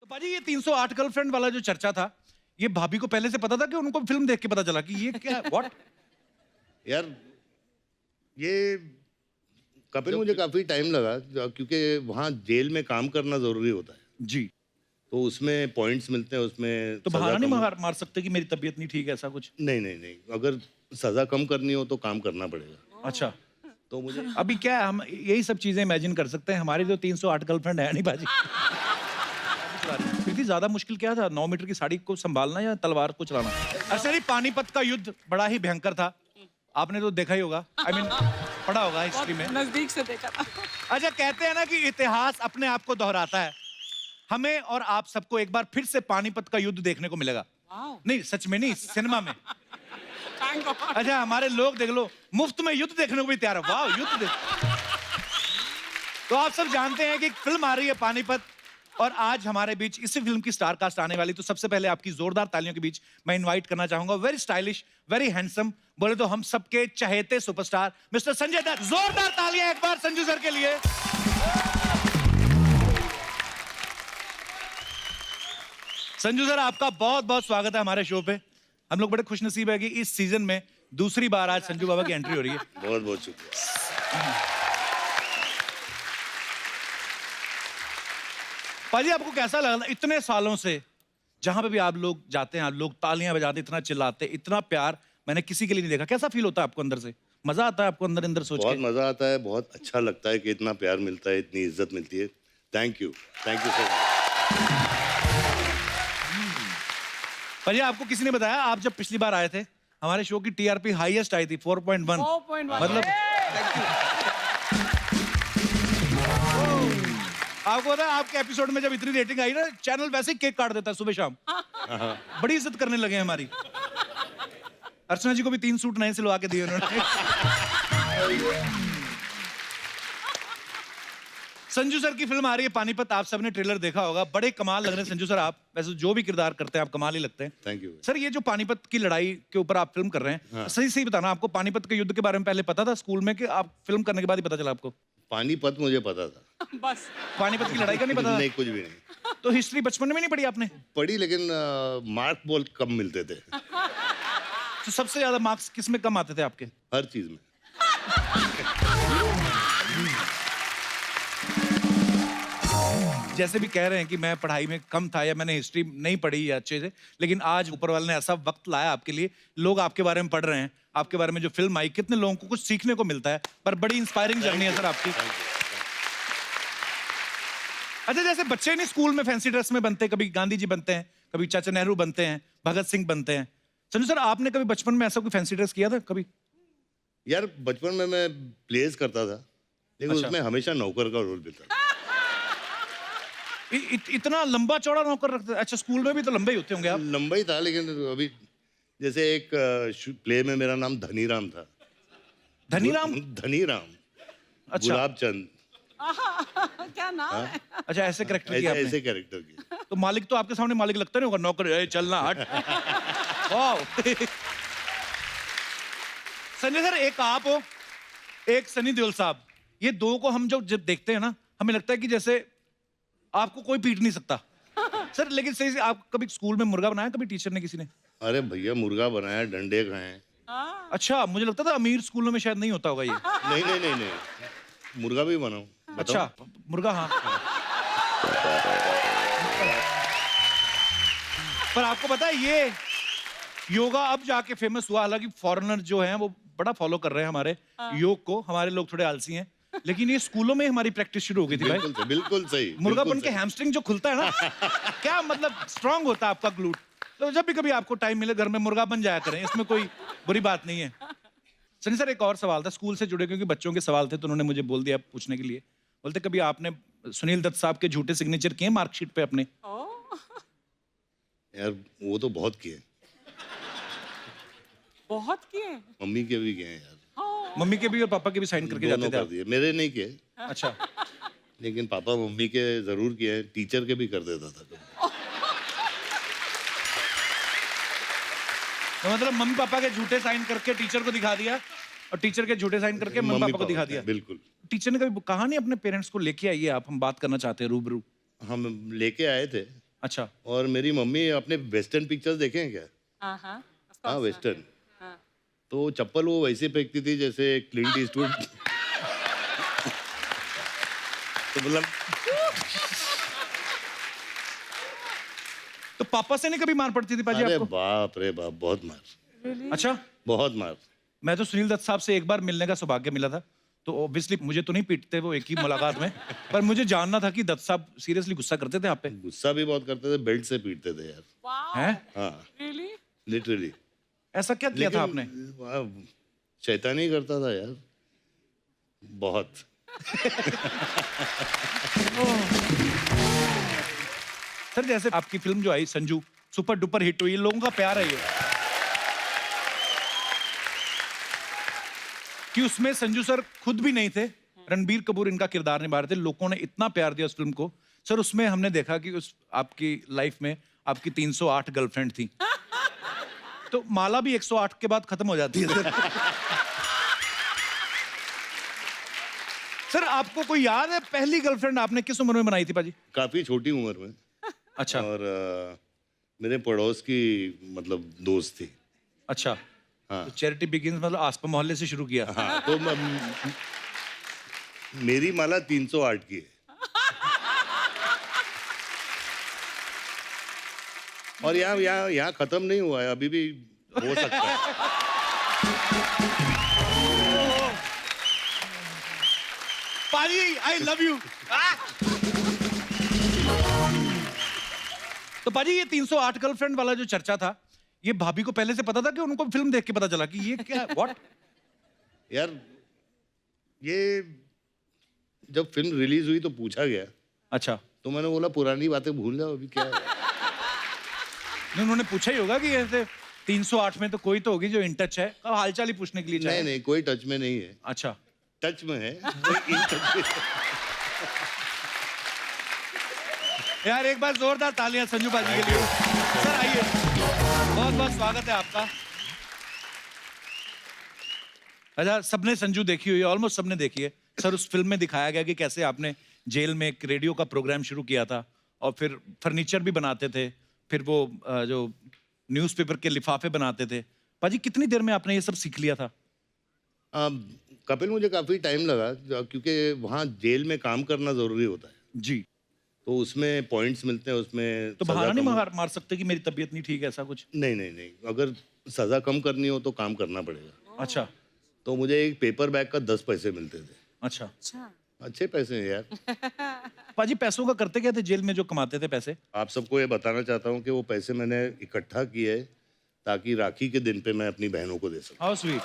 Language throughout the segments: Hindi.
पाजी ये 308 गर्लफ्रेंड वाला जो चर्चा था, ये भाभी को पहले से पता था कि उनको फिल्म देख के पता चला कि ये क्या व्हाट? यार ये कपिल मुझे काफी टाइम लगा क्योंकि वहाँ जेल में काम करना जरूरी होता है, जी। तो उसमें पॉइंट्स मिलते हैं, उसमें तो सजा बहाना नहीं कम- मार सकते कि मेरी तबीयत नहीं ठीक है, ऐसा कुछ? नहीं, अगर सजा कम करनी हो तो काम करना पड़ेगा। अच्छा, तो मुझे अभी क्या है, हम यही सब चीजें इमेजिन कर सकते हैं। हमारी जो 308 गर्लफ्रेंड है नहीं बाजी। क्योंकि ज्यादा मुश्किल क्या था, 9 मीटर की साड़ी को संभालना या तलवार को चलाना? अच्छा, नहीं, पानीपत का युद्ध बड़ा ही भयंकर था, आपने तो देखा ही होगा, आई मीन पढ़ा होगा हिस्ट्री में। नजदीक से देखा था। अच्छा, कहते हैं ना कि इतिहास अपने आप को दोहराता है। हमें और आप सबको एक बार फिर से पानीपत का युद्ध देखने को मिलेगा। नहीं, सच में नहीं, सिनेमा में। Thank God. अच्छा, हमारे लोग देख लो, मुफ्त में युद्ध देखने को भी तैयार है। वाह, युद्ध देख। तो आप सब जानते हैं कि एक फिल्म आ रही है पानीपत, और आज हमारे बीच इसी फिल्म की स्टार कास्ट आने वाली। तो सबसे पहले आपकी जोरदार तालियों के बीच मैं इनवाइट करना चाहूंगा वेरी स्टाइलिश, वेरी हैंडसम, बोले तो हम सबके चहेते सुपरस्टार मिस्टर संजय दत्त। जोरदार तालियां एक बार संजू सर के लिए। संजू सर, आपका बहुत बहुत स्वागत है हमारे शो पे। हम लोग बड़े खुशनसीब है कि इस सीजन में दूसरी बार आज संजू बाबा की एंट्री हो रही है। बहुत बहुत शुक्रिया। पाजी, आपको कैसा लगा इतने सालों से जहां पे भी आप लोग जाते हैं, आप लोग तालियां बजाते, इतना चिल्लाते, इतना प्यार मैंने किसी के लिए नहीं देखा। कैसा फील होता है आपको अंदर से? मजा आता है आपको अंदर अंदर सोच बहुत के? मजा आता है, बहुत अच्छा लगता है कि इतना प्यार मिलता है, इतनी इज्जत मिलती है। Thank you so much. पाजी, आपको किसी ने बताया, आप जब पिछली बार आए थे हमारे शो की टीआरपी हाईएस्ट आई थी 4.1। 4.1 मतलब आपको पता है, आपके एपिसोड में जब इतनी रेटिंग आई ना, चैनल वैसे ही केक काट देता है सुबह शाम। बड़ी इज्जत करने लगे हैं हमारी। अर्चना जी को भी 3 सूट नए सिलवा के दिए उन्होंने। संजू सर की फिल्म आ रही है पानीपत, आप सबने ट्रेलर देखा होगा, बड़े कमाल लग रहे हैं संजू सर। आप वैसे जो भी किरदार करते हैं आप कमाल ही लगते हैं। थैंक यू सर, ये जो पानीपत की लड़ाई के ऊपर आप फिल्म कर रहे हैं, सही सही बताना, आपको पानीपत के युद्ध के बारे में पहले पता था स्कूल में, कि आप फिल्म करने के बाद ही पता चला आपको? पानीपत मुझे पता था, बस पानीपत की लड़ाई का नहीं पता? नहीं कुछ भी नहीं तो हिस्ट्री बचपन में नहीं पढ़ी आपने? पढ़ी, लेकिन मार्क बहुत कम मिलते थे तो सबसे ज्यादा मार्क्स किस में कम आते थे आपके? हर चीज में। जैसे भी कह रहे हैं कि मैं पढ़ाई में कम था या मैंने हिस्ट्री नहीं पढ़ी या अच्छे से, लेकिन आज ऊपर वाले ने ऐसा वक्त लाया आपके लिए, लोग आपके बारे में पढ़ रहे हैं, आपके बारे में जो फिल्म आई, कितने लोगों को कुछ सीखने को मिलता है। पर बड़ी इंस्पायरिंग जर्नी है सर आपकी। अच्छा, जैसे बच्चे नहीं स्कूल में फैंसी ड्रेस में बनते, कभी गांधी जी बनते हैं, कभी चाचा नेहरू बनते हैं, भगत सिंह बनते हैं। संजू सर, आपने कभी बचपन में ऐसा कोई फैंसी ड्रेस किया था कभी? यार बचपन में मैं प्लेस करता था, लेकिन अच्छा। उसमें हमेशा नौकर का रोल मिलता था। इतना लंबा चौड़ा नौकर रखते? अच्छा, स्कूल में भी तो लंबे ही होते होंगे आप। लंबा ही था, लेकिन अभी जैसे एक प्ले में मेरा नाम धनीराम था। धनीराम? धनीराम। अच्छा। गुलाब चंद। क्या नाम है? अच्छा, ऐसे करेक्टर किया ऐसे आपने? ऐसे कैरेक्टर की। तो मालिक तो आपके सामने मालिक लगता नहीं होगा, नौकर ए, चलना हट। वाह। संजय सर, एक आप हो, एक सनी देओल साहब, ये दो को हम जब देखते हैं ना, हमें लगता है कि जैसे आपको कोई पीट नहीं सकता। सर, लेकिन सही से आप कभी स्कूल में मुर्गा बनाया कभी टीचर ने, किसी ने? अरे भैया, मुर्गा बनाया, डंडे खाए। अच्छा, मुझे लगता था अमीर स्कूलों में शायद नहीं होता होगा ये। नहीं, मुर्गा भी बनाऊं? अच्छा, मुर्गा, हाँ। पर आपको पता है ये योगा अब जाके फेमस हुआ, हालांकि फॉरेनर जो हैं वो बड़ा फॉलो कर रहे हैं हमारे योग को, हमारे लोग थोड़े आलसी हैं, लेकिन ये स्कूलों में हमारी प्रैक्टिस शुरू हो गई थी भाई। बिल्कुल सही। मुर्गा बिल्कुल बन के सही। हैमस्ट्रिंग जो खुलता है ना, क्या मतलब स्ट्रांग होता है आपका ग्लूट। तो जब भी कभी आपको टाइम मिले घर में मुर्गा बन जाया करें, इसमें कोई बुरी बात नहीं है। सनी सर, एक और सवाल था स्कूल से जुड़े, क्योंकि बच्चों के सवाल थे तो उन्होंने मुझे बोल दिया पूछने के लिए। बोलते, कभी आपने सुनील दत्त साहब के झूठे सिग्नेचर किए मार्कशीट पे अपने? यार वो तो बहुत किए, बहुत किए। मम्मी के भी किए हैं यार। मम्मी के भी और पापा के भी साइन करके दोनों जाते थे कर आप? दिए, मेरे नहीं किए, अच्छा। लेकिन पापा मम्मी के जरूर किए हैं, टीचर के भी कर देता था। तो मतलब मम्मी पापा के झूठे साइन करके टीचर को दिखा दिया, और टीचर के झूठे साइन करके मम्मी पापा को दिखा दिया। बिल्कुल। टीचर ने कभी कहा नहीं अपने पेरेंट्स को लेके आइए आप, हम बात करना चाहते हैं रूबरू? हम लेके आए थे, अच्छा। और मेरी मम्मी अपने वेस्टर्न पिक्चर्स देखे हैं क्या? हाँ हाँ, वेस्टर्न। हाँ तो चप्पल वो वैसे फेंकती थी जैसे क्लिंट ईस्टवुड। तो मतलब तो पापा से नहीं कभी मार पड़ती थी पाजी अरे आपको? बाप रे बाप, बहुत मार, really? अच्छा। बहुत मार। मैं तो सुनील दत्त साहब से एक बार मिलने का सौभाग्य मिला था, तो ऑब्वियसली मुझे तो नहीं पीटते वो एक ही मुलाकात में, पर मुझे जानना था कि दत्त साहब सीरियसली गुस्सा करते थे आप पे? गुस्सा भी बहुत करते थे, बेल्ट से पीटते थे यार। Wow, हैं? हाँ, really? लिटरली। ऐसा क्या किया था आपने? शैतानी करता था यार, बहुत। सर जैसे आपकी फिल्म जो आई संजू, सुपर डुपर हिट हुई, लोगों का प्यार है ये, कि उसमें संजू सर खुद भी नहीं थे, रणबीर कपूर इनका किरदार निभा रहे थे, लोगों ने इतना प्यार दिया उस फिल्म को। सर उसमें हमने देखा कि उस आपकी लाइफ में आपकी 308 गर्लफ्रेंड थी, तो माला भी 108 के बाद खत्म हो जाती है सर। सर आपको कोई याद है पहली गर्लफ्रेंड आपने किस उम्र में बनाई थी पाजी? काफी छोटी उम्र में। अच्छा। और मेरे पड़ोस की मतलब दोस्त थी। अच्छा। हाँ। तो चैरिटी बिगिंस मतलब आसपा मोहल्ले से शुरू किया। हाँ, तो मेरी माला 308 की है। और यहाँ खत्म नहीं हुआ है, अभी भी हो सकता है। पाजी आई लव यू। तो पाजी ये 308 गर्लफ्रेंड वाला जो चर्चा था, ये भाभी को पहले से पता था कि उनको फिल्म देख के पता चला कि ये क्या है? व्हाट? यार ये जब फिल्म रिलीज हुई तो पूछा गया, अच्छा। तो मैंने बोला पुरानी बातें भूल जाओ, अभी क्या है। नहीं उन्होंने पूछा ही होगा कि ऐसे 308 में तो कोई तो होगी जो इन टच है, अब हालचाल ही पूछने के लिए नहीं चाहे। नहीं, कोई टच में नहीं है। अच्छा। टच में है, कोई इन टच में। यार एक बार जोरदार तालियां संजू पाजी के लिए। सर आइए, बहुत बहुत स्वागत है आपका। अच्छा, सबने संजू देखी हुई है, ऑलमोस्ट सबने देखी है। सर उस फिल्म में दिखाया गया कि कैसे आपने जेल में एक रेडियो का प्रोग्राम शुरू किया था और फिर फर्नीचर भी बनाते थे, फिर वो जो न्यूज़पेपर के लिफाफे बनाते थे। पाजी कितनी देर में आपने ये सब सीख लिया था? कपिल मुझे काफी टाइम लगा, क्योंकि वहाँ जेल में काम करना जरूरी होता है, जी। तो उसमें पॉइंट्स मिलते हैं, उसमें तो सजा बहाना नहीं कम- मार सकते कि मेरी तबीयत नहीं ठीक है, ऐसा कुछ? नहीं नहीं नहीं, अगर सजा कम करनी हो तो काम करना पड़ेगा। अच्छा। तो मुझे एक पेपर बैग का 10 पैसे मिलते थे। अच्छा। अच्छा अच्छे पैसे हैं यार। पाजी पैसों का करते क्या थे जेल में जो कमाते थे पैसे? आप सबको ये बताना चाहता हूँ कि वो पैसे मैंने इकट्ठा किए है ताकि राखी के दिन पे मैं अपनी बहनों को दे सकूं। How sweet.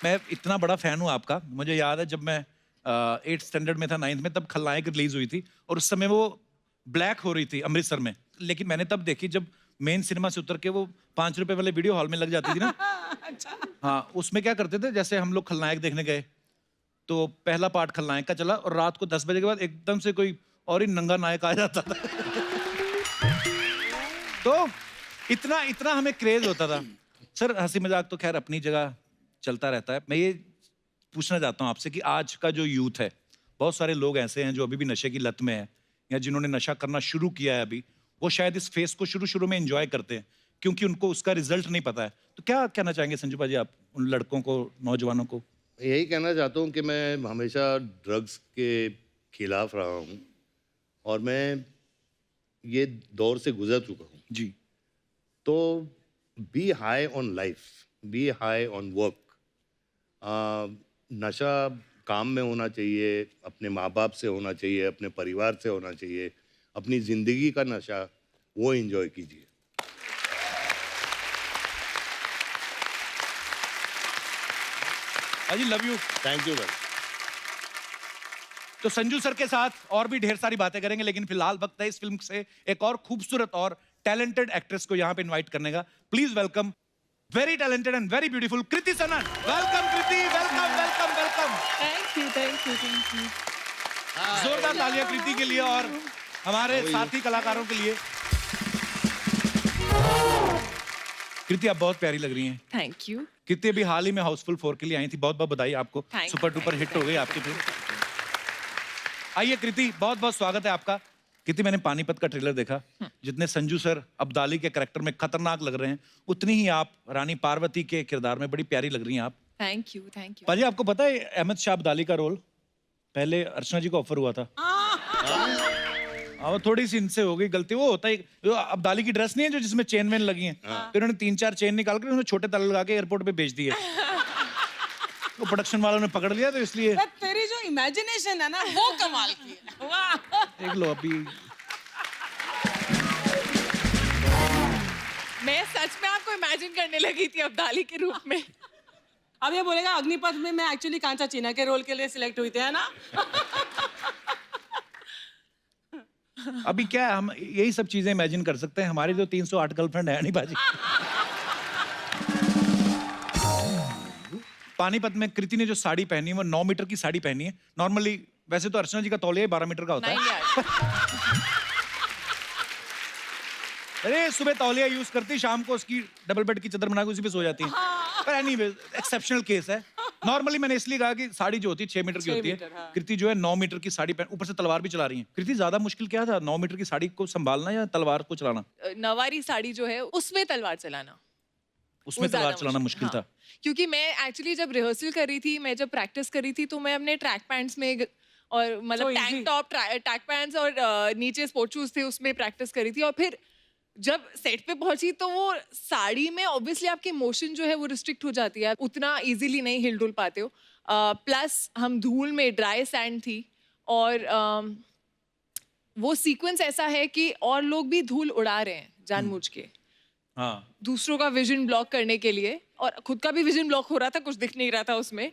मैं इतना बड़ा फैन हूँ आपका, मुझे याद है जब मैं 8th स्टैंडर्ड में था, 9th में, तब खलनायक रिलीज हुई थी और उस समय वो ब्लैक हो रही थी अमृतसर में, लेकिन मैंने तब देखी जब मेन सिनेमा से उतर के वो 5 रुपए वाले वीडियो हॉल में लग जाती थी ना। अच्छा हाँ, उसमें क्या करते थे, जैसे हम लोग खलनायक देखने गए तो पहला पार्ट खलनायक का चला और रात को 10 बजे के बाद एकदम से कोई और ही नंगा नायक आ जाता था। तो इतना इतना हमें क्रेज होता था। सर हंसी मजाक तो खैर अपनी जगह चलता रहता है। मैं ये पूछना चाहता हूँ आपसे कि आज का जो यूथ है, बहुत सारे लोग ऐसे हैं जो अभी भी नशे की लत में है या जिन्होंने नशा करना शुरू किया है अभी, वो शायद इस फेस को शुरू शुरू में एंजॉय करते हैं क्योंकि उनको उसका रिजल्ट नहीं पता है। तो क्या कहना चाहेंगे संजू भाजी आप उन लड़कों को, नौजवानों को? यही कहना चाहता हूँ कि मैं हमेशा ड्रग्स के खिलाफ रहा हूँ और मैं ये दौर से गुजर चुका हूँ। जी। तो be high on life, be high on work. नशा काम में होना चाहिए, अपने माँ बाप से होना चाहिए, अपने परिवार से होना चाहिए, अपनी ज़िंदगी का नशा वो एंजॉय कीजिए। भाजी लव यू। थैंक यू भाई। तो संजू सर के साथ और भी ढेर सारी बातें करेंगे, लेकिन फिलहाल वक्त है इस फिल्म से एक और खूबसूरत और टैलेंटेड एक्ट्रेस को यहाँ पे इनवाइट करने का। Please welcome very talented and very beautiful Kriti Sanon. Welcome Kriti, welcome welcome welcome. Thank you thank you thank you. जोरदार तालियां कृति के लिए और हमारे साथी कलाकारों के लिए। कृति आप बहुत प्यारी लग रही हैं। Thank you. कृति अभी हाल ही में हाउसफुल 4 के लिए आई थी, बहुत बहुत बधाई आपको। Thank super you, duper thank hit हो गई आपकी फिल्म। आइए कृति, बहुत बहुत स्वागत है आपका। कृति, मैंने पानीपत का ट्रेलर देखा। जितने संजू सर अब्दाली के कैरेक्टर में खतरनाक लग रहे हैं, उतनी ही आप रानी पार्वती के किरदार में बड़ी प्यारी लग रही हैं आप। Thank you, thank you. पाजी, आपको पता है अहमद शाह अब्दाली का रोल पहले अर्चना जी को ऑफर हुआ था। वो थोड़ी सी इनसे हो गई गलती। वो होता है, जो अब्दाली की ड्रेस नहीं है जो जिसमें चेन वेन लगी हैं, फिर उन्होंने 3-4 चेन निकाल कर उन्होंने छोटे ताले लगा के एयरपोर्ट पे भेज दिए। तो प्रोडक्शन वालों ने पकड़ लिया, तो इसलिए पर तेरी जो इमेजिनेशन है ना वो कमाल की है। वाह। देख लो अभी। मैं सच में आपको इमेजिन करने लगी थी अब्दाली के रूप में। अब ये बोलेगा अग्निपथ में मैं एक्चुअली कांचा चीना के रोल के लिए सिलेक्ट हुई थी, है ना? अभी क्या है, हम यही सब चीजें इमेजिन कर सकते हैं। हमारी तो 308 गर्लफ्रेंड है नहीं बाजी। पानीपत में कृति ने जो साड़ी पहनी है वो 9 मीटर की साड़ी पहनी है। नॉर्मली वैसे तो अर्चना जी का तौलिया 12 मीटर का होता है। 9 यार्ड। अरे सुबह तौलिया यूज करती, शाम को उसकी डबल बेड की चादर बना के उसी पे सो जाती है। पर एनीवे एक्सेप्शनल केस है। नॉर्मली मैंने इसलिए कहा कि साड़ी जो होती है 6 मीटर की 6 होती है। मीटर, हाँ। कृति जो है 9 मीटर की साड़ी पहन, ऊपर से तलवार भी चला रही है। कृति, ज्यादा मुश्किल क्या था, 9 मीटर की साड़ी को संभालना या तलवार को चलाना? नवारी साड़ी जो है उसमें तलवार चलाना। उसमें वो ज्यादा तलवार चलाना मुश्किल था। क्योंकि मैं एक्चुअली जब रिहर्सल कर रही थी, मैं जब प्रैक्टिस कर रही थी, तो मैं अपने ट्रैक पैंट्स में और मतलब So easy. Tank top, track pants और नीचे स्पोर्ट शूज थे, उसमें प्रैक्टिस करी थी। और फिर जब सेट पे पहुंची तो वो साड़ी में ऑब्वियसली आपकी मोशन जो है वो रिस्ट्रिक्ट हो जाती है, उतना इजीली नहीं हिल डुल पाते हो। प्लस हम धूल में, ड्राई सैंड थी, और वो सीक्वेंस ऐसा है कि और लोग भी धूल उड़ा रहे हैं जानबूझ के, हाँ। दूसरों का विजन ब्लॉक करने के लिए, और खुद का भी विजन ब्लॉक हो रहा था, कुछ दिख नहीं रहा था उसमें।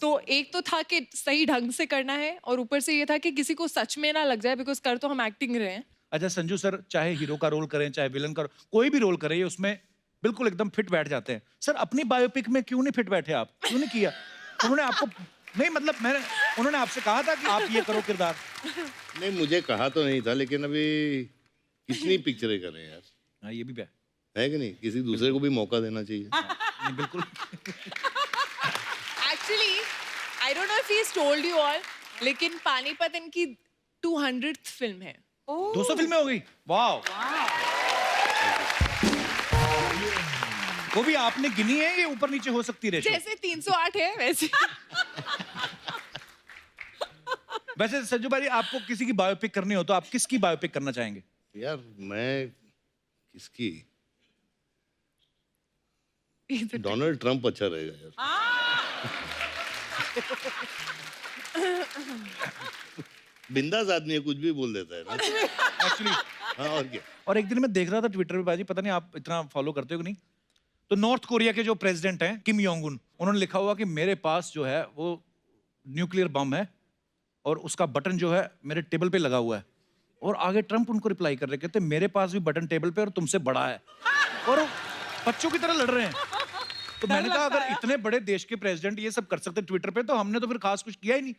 तो एक तो था कि सही ढंग से करना है, और ऊपर से ये था कि किसी को सच में ना लग जाए, बिकॉज कर तो हम एक्टिंग रहे हैं। अच्छा संजू सर, चाहे हीरो का रोल करें चाहे विलन का, कोई भी रोल करें, उसमें बिल्कुल एकदम फिट बैठ जाते हैं। सर अपनी बायोपिक में क्यों नहीं फिट बैठे आप? क्यों नहीं किया? उन्होंने आपको नहीं, मतलब उन्होंने आपसे कहा था कि आप ये करो किरदार? नहीं, मुझे कहा तो नहीं था, लेकिन अभी कितनी पिक्चरें करें यार, हाँ ये भी है कि नहीं? किसी दूसरे को भी मौका देना चाहिए। नहीं, बिल्कुल। Actually I don't know if he told you all, लेकिन पानीपत इनकी 200th फिल्म है। 200 फिल्में हो गई, वाह। वो भी आपने गिनी है, ये ऊपर नीचे हो सकती है? जैसे 308 है वैसे। वैसे संजू भाई, आपको किसी की बायोपिक करनी हो तो आप किसकी बायोपिक करना चाहेंगे? यार मैं किसकी, डोनाल्ड ट्रंप अच्छा रहेगा यार। बिंदास आदमी है, कुछ भी बोल देता है ना। एक्चुअली हाँ, और क्या। और एक दिन मैं देख रहा था ट्विटर पे बाजी, पता नहीं आप इतना फॉलो करते हो कि नहीं, तो नॉर्थ कोरिया के जो प्रेसिडेंट हैं किम योंग उन, उन्होंने लिखा हुआ कि मेरे पास जो है वो न्यूक्लियर बम है और उसका बटन जो है मेरे टेबल पे लगा हुआ है। और आगे ट्रंप उनको रिप्लाई कर रहे, कहते मेरे पास भी बटन टेबल पे और तुमसे बड़ा है, और वो बच्चों की तरह लड़ रहे हैं। तो मैंने कहा अगर इतने बड़े देश के प्रेसिडेंट ये सब कर सकते ट्विटर पे, तो हमने तो फिर खास कुछ किया ही नहीं।